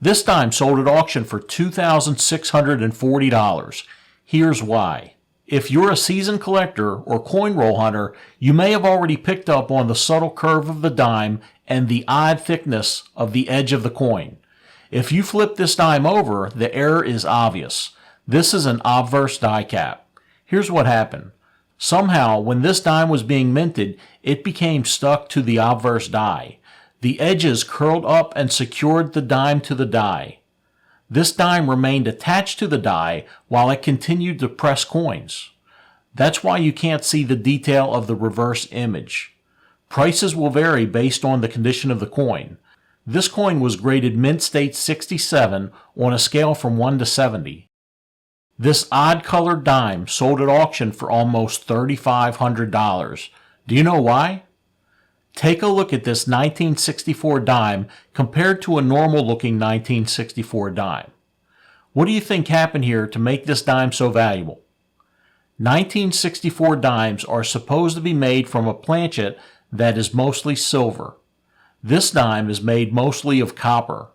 This dime sold at auction for $2,640. Here's why. If you're a seasoned collector or coin roll hunter, you may have already picked up on the subtle curve of the dime and the odd thickness of the edge of the coin. If you flip this dime over, the error is obvious. This is an obverse die cap. Here's what happened. Somehow, when this dime was being minted, it became stuck to the obverse die. The edges curled up and secured the dime to the die. This dime remained attached to the die while it continued to press coins. That's why you can't see the detail of the reverse image. Prices will vary based on the condition of the coin. This coin was graded mint state 67 on a scale from 1 to 70. This odd colored dime sold at auction for almost $3,500. Do you know why? Take a look at this 1964 dime compared to a normal looking 1964 dime. What do you think happened here to make this dime so valuable? 1964 dimes are supposed to be made from a planchet that is mostly silver. This dime is made mostly of copper.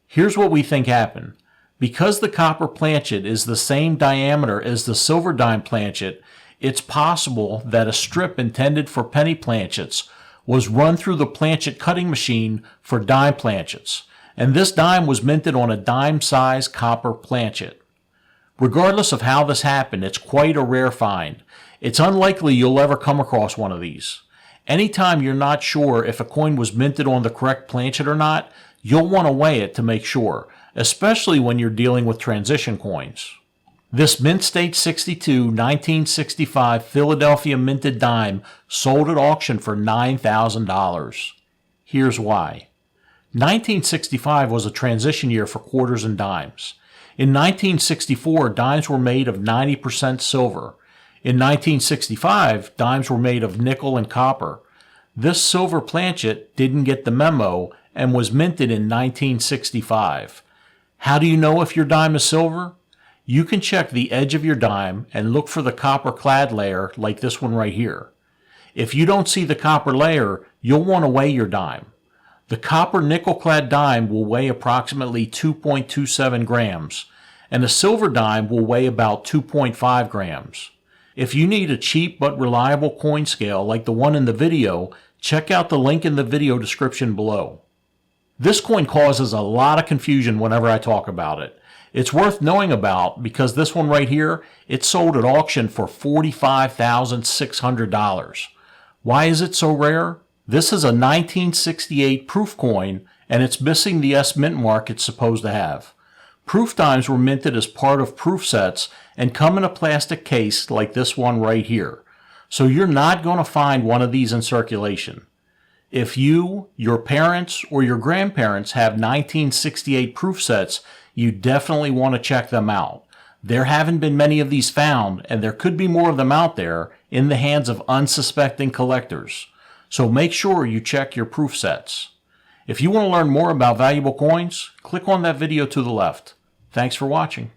Here's what we think happened. Because the copper planchet is the same diameter as the silver dime planchet, it's possible that a strip intended for penny planchets was run through the planchet cutting machine for dime planchets, and this dime was minted on a dime-size copper planchet. Regardless of how this happened, it's quite a rare find. It's unlikely you'll ever come across one of these. Anytime you're not sure if a coin was minted on the correct planchet or not, you'll want to weigh it to make sure, especially when you're dealing with transition coins. This Mint State 62 1965 Philadelphia minted dime sold at auction for $9,000. Here's why. 1965 was a transition year for quarters and dimes. In 1964, dimes were made of 90% silver. In 1965, dimes were made of nickel and copper. This silver planchet didn't get the memo and was minted in 1965. How do you know if your dime is silver? You can check the edge of your dime and look for the copper clad layer like this one right here. If you don't see the copper layer, you'll want to weigh your dime. The copper nickel clad dime will weigh approximately 2.27 grams, and a silver dime will weigh about 2.5 grams. If you need a cheap but reliable coin scale like the one in the video, check out the link in the video description below. This coin causes a lot of confusion whenever I talk about it. It's worth knowing about because this one right here, it sold at auction for $45,600. Why is it so rare? This is a 1968 proof coin and it's missing the S mint mark it's supposed to have. Proof dimes were minted as part of proof sets and come in a plastic case like this one right here. So you're not going to find one of these in circulation. If you, your parents, or your grandparents have 1968 proof sets, you definitely want to check them out. There haven't been many of these found, and there could be more of them out there in the hands of unsuspecting collectors. So make sure you check your proof sets. If you want to learn more about valuable coins, click on that video to the left. Thanks for watching.